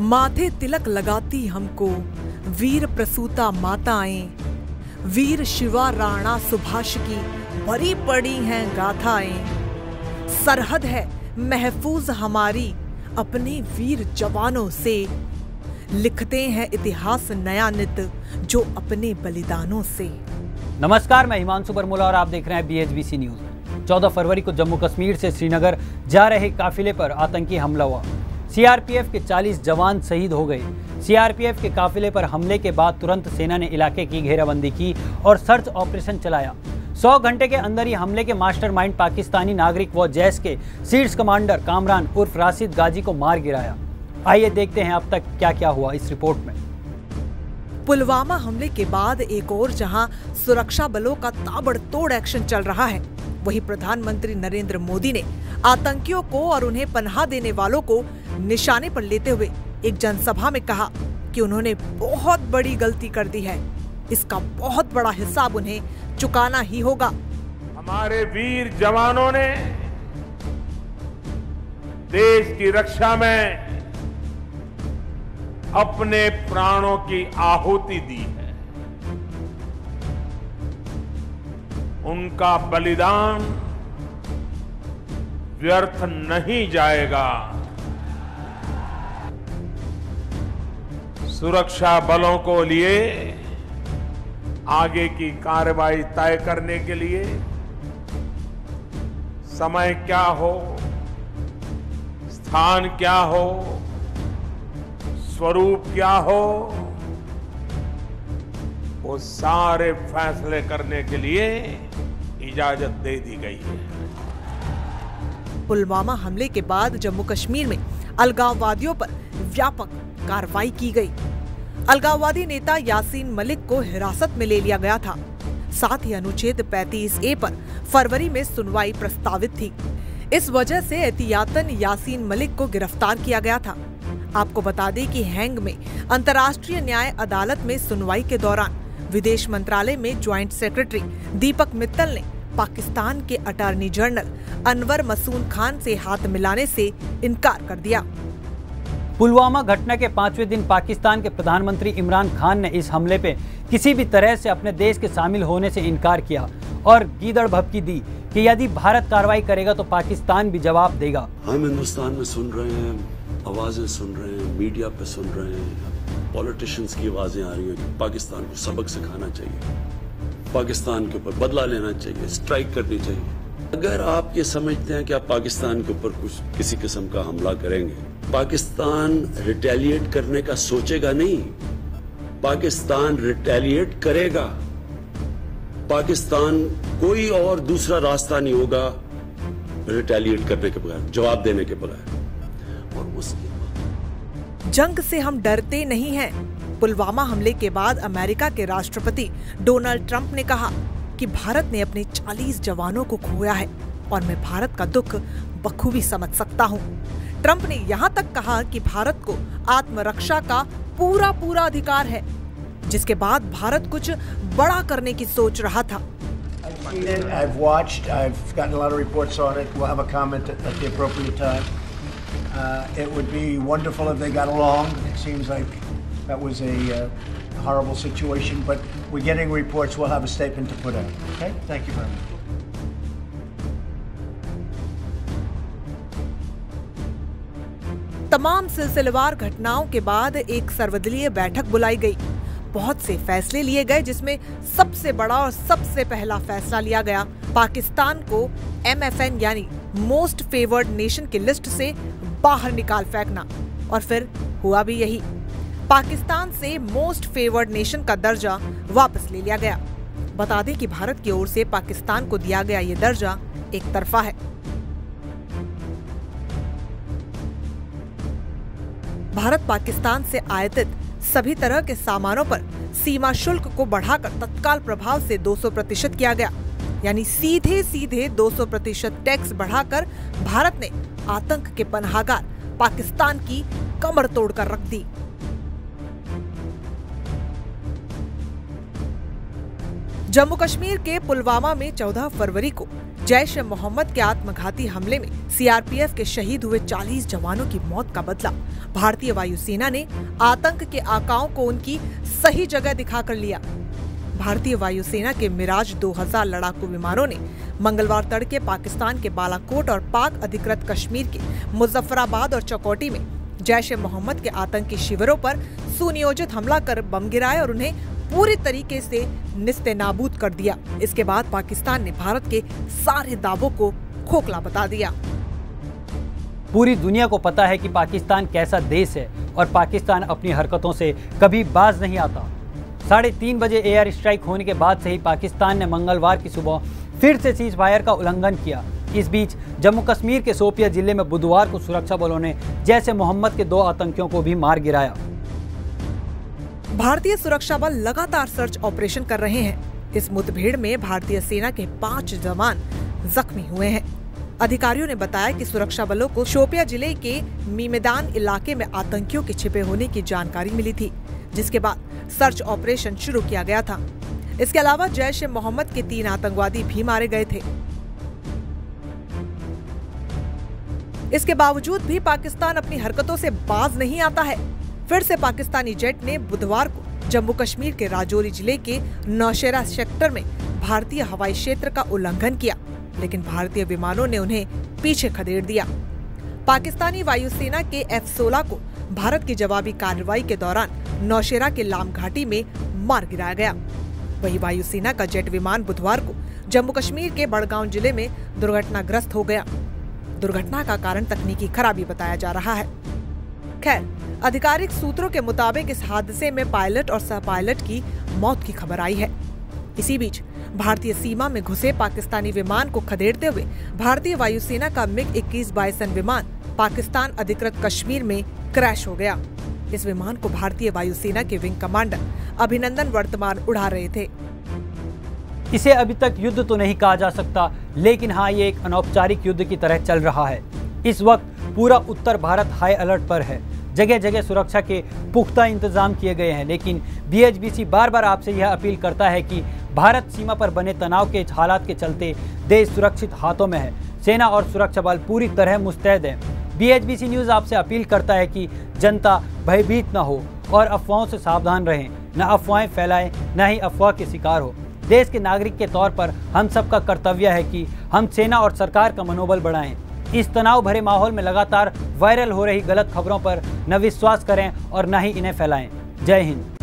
माथे तिलक लगाती हमको वीर प्रसूता माताएं, वीर शिवा राणा सुभाष की भरी पड़ी हैं गाथाएं। सरहद है महफूज हमारी अपने वीर जवानों से, लिखते हैं इतिहास नया नित जो अपने बलिदानों से। नमस्कार, मैं हिमांशु बरमूला और आप देख रहे हैं BHBC न्यूज। 14 फरवरी को जम्मू कश्मीर से श्रीनगर जा रहे काफिले पर आतंकी हमला हुआ। CRPF के 40 जवान शहीद हो गए। CRPF के काफिले पर हमले के बाद तुरंत सेना ने इलाके की घेराबंदी की और सर्च ऑपरेशन चलाया। 100 घंटे के अंदर ही हमले के मास्टरमाइंड पाकिस्तानी नागरिक व जैश के शीर्ष कमांडर कामरान उर्फ राशिद गाजी को मार गिराया। आइए देखते हैं अब तक क्या क्या हुआ इस रिपोर्ट में। पुलवामा हमले के बाद एक और जहां सुरक्षा बलों का ताबड़तोड़ एक्शन चल रहा है, वहीं प्रधानमंत्री नरेंद्र मोदी ने आतंकियों को और उन्हें पनाह देने वालों को निशाने पर लेते हुए एक जनसभा में कहा कि उन्होंने बहुत बड़ी गलती कर दी है, इसका बहुत बड़ा हिसाब उन्हें चुकाना ही होगा। हमारे वीर जवानों ने देश की रक्षा में अपने प्राणों की आहुति दी है। उनका बलिदान व्यर्थ नहीं जाएगा। सुरक्षा बलों को लिए आगे की कार्रवाई तय करने के लिए समय क्या हो, स्थान क्या हो, स्वरूप क्या हो, वो सारे फैसले करने के लिए इजाजत दे दी गई है। पुलवामा हमले के बाद जम्मू कश्मीर में अलगाववादियों पर व्यापक कार्रवाई की गई। अलगाववादी नेता यासीन मलिक को हिरासत में ले लिया गया था। साथ ही अनुच्छेद 35A पर फरवरी में सुनवाई प्रस्तावित थी। इस वजह से एहतियातन यासीन मलिक को गिरफ्तार किया गया था। आपको बता दें कि हैंग में अंतर्राष्ट्रीय न्याय अदालत में सुनवाई के दौरान विदेश मंत्रालय में ज्वाइंट सेक्रेटरी दीपक मित्तल ने पाकिस्तान के अटॉर्नी जनरल अनवर मसूद खान से हाथ मिलाने से इनकार कर दिया। पुलवामा घटना के 5वें दिन पाकिस्तान के प्रधानमंत्री इमरान खान ने इस हमले पे किसी भी तरह से अपने देश के शामिल होने से इनकार किया और गीदड़ भभकी दी कि यदि भारत कार्रवाई करेगा तो पाकिस्तान भी जवाब देगा। हम हिंदुस्तान में सुन रहे हैं, आवाजें सुन रहे हैं, मीडिया पे सुन रहे हैं, पॉलिटिशियंस की आवाजें आ रही हैं कि पाकिस्तान को सबक सिखाना चाहिए, पाकिस्तान के ऊपर बदला लेना चाहिए, स्ट्राइक करनी चाहिए। अगर आप ये समझते हैं कि आप पाकिस्तान के ऊपर कुछ किसी किस्म का हमला करेंगे, पाकिस्तान रिटेलिएट करने का सोचेगा नहीं, पाकिस्तान रिटेलिएट करेगा। पाकिस्तान कोई और दूसरा रास्ता नहीं होगा रिटेलिएट करने के बगैर, जवाब देने के बगैर। और उसके जंग से हम डरते नहीं हैं। पुलवामा हमले के बाद अमेरिका के राष्ट्रपति डोनाल्ड ट्रंप ने कहा कि भारत ने अपने 40 जवानों को खोया है और मैं भारत का दुख बखूबी समझ सकता हूं। ट्रंप ने यहां तक कहा कि भारत को आत्मरक्षा का पूरा अधिकार है, जिसके बाद भारत कुछ बड़ा करने की सोच रहा था। I've watched, I've gotten a lot of reports on it. We'll have a comment at the appropriate time. It would be wonderful if they got along. It seems like that was a horrible situation, but we're getting reports. We'll have a statement to put out. Okay? Thank you very much. तमाम सिलसिलेवार घटनाओं के बाद एक सर्वदलीय बैठक बुलाई गई। बहुत से फैसले लिए गए, जिसमें सबसे बड़ा और सबसे पहला फैसला लिया गया पाकिस्तान को MFN यानी मोस्ट फेवर्ड नेशन की लिस्ट से बाहर निकाल फेंकना। और फिर हुआ भी यही। पाकिस्तान से मोस्ट फेवर्ड नेशन का दर्जा वापस ले लिया गया। बता दें कि भारत की ओर से पाकिस्तान को दिया गया ये दर्जा एक तरफा है। भारत पाकिस्तान से आयातित सभी तरह के सामानों पर सीमा शुल्क को बढ़ाकर तत्काल प्रभाव से 200% किया गया। यानी सीधे 200% टैक्स बढ़ाकर भारत ने आतंक के पनाहगार पाकिस्तान की कमर तोड़कर रख दी। जम्मू कश्मीर के पुलवामा में 14 फरवरी को जैश ए मोहम्मद के आत्मघाती हमले में सीआरपीएफ के शहीद हुए 40 जवानों की मौत का बदला भारतीय वायुसेना ने आतंक के आकाओं को उनकी सही जगह दिखाकर लिया। भारतीय वायुसेना के मिराज 2000 लड़ाकू विमानों ने मंगलवार तड़के पाकिस्तान के बालाकोट और पाक अधिकृत कश्मीर के मुजफ्फराबाद और चौकोटी में जैश ए मोहम्मद के आतंकी शिविरों पर सुनियोजित हमला कर बम गिराए और उन्हें पूरी तरीके से निस्ते-नाबूद कर दिया। इसके बाद पाकिस्तान ने भारत के सारे दावों को खोखला बता दिया। पूरी दुनिया को पता है कि पाकिस्तान कैसा देश है और पाकिस्तान अपनी हरकतों से कभी बाज नहीं आता। 3:30 बजे एयर स्ट्राइक होने के बाद से ही पाकिस्तान ने मंगलवार की सुबह फिर से सीज फायर का उल्लंघन किया। इस बीच जम्मू कश्मीर के शोपियां जिले में बुधवार को सुरक्षा बलों ने जैश ए मोहम्मद के 2 आतंकियों को भी मार गिराया। भारतीय सुरक्षा बल लगातार सर्च ऑपरेशन कर रहे हैं। इस मुठभेड़ में भारतीय सेना के 5 जवान जख्मी हुए हैं। अधिकारियों ने बताया कि सुरक्षा बलों को शोपियां जिले के मीमेदान इलाके में आतंकियों के छिपे होने की जानकारी मिली थी, जिसके बाद सर्च ऑपरेशन शुरू किया गया था। इसके अलावा जैश ए मोहम्मद के 3 आतंकवादी भी मारे गए थे। इसके बावजूद भी पाकिस्तान अपनी हरकतों से बाज नहीं आता है। फिर से पाकिस्तानी जेट ने बुधवार को जम्मू कश्मीर के राजौरी जिले के नौशेरा सेक्टर में भारतीय हवाई क्षेत्र का उल्लंघन किया, लेकिन भारतीय विमानों ने उन्हें पीछे खदेड़ दिया। पाकिस्तानी वायुसेना के F-16 को भारत की जवाबी कार्रवाई के दौरान नौशेरा के लाम घाटी में मार गिराया गया। वहीं वायुसेना का जेट विमान बुधवार को जम्मू कश्मीर के बड़गांव जिले में दुर्घटनाग्रस्त हो गया। दुर्घटना का कारण तकनीकी खराबी बताया जा रहा है। खैर, आधिकारिक सूत्रों के मुताबिक इस हादसे में पायलट और सह पायलट की मौत की खबर आई है। इसी बीच भारतीय सीमा में घुसे पाकिस्तानी विमान को खदेड़ते हुए भारतीय वायुसेना का MiG-21 बाइसन विमान पाकिस्तान अधिकृत कश्मीर में क्रैश हो गया। इस विमान को भारतीय वायुसेना के विंग कमांडर अभिनंदन वर्तमान उड़ा रहे थे। इसे अभी तक युद्ध तो नहीं कहा जा सकता, लेकिन हाँ, ये एक अनौपचारिक युद्ध की तरह चल रहा है। इस वक्त पूरा उत्तर भारत हाई अलर्ट पर है। जगह जगह सुरक्षा के पुख्ता इंतजाम किए गए हैं, लेकिन BHBC बार बार आपसे यह अपील करता है कि भारत सीमा पर बने तनाव के हालात के चलते देश सुरक्षित हाथों में है। सेना और सुरक्षा बल पूरी तरह मुस्तैद है। BHBC न्यूज़ आपसे अपील करता है कि जनता भयभीत न हो और अफवाहों से सावधान रहें। न अफवाहें फैलाएं, न ही अफवाह के शिकार हो। देश के नागरिक के तौर पर हम सबका कर्तव्य है कि हम सेना और सरकार का मनोबल बढ़ाएं। इस तनाव भरे माहौल में लगातार वायरल हो रही गलत खबरों पर न विश्वास करें और न ही इन्हें फैलाएं। जय हिंद।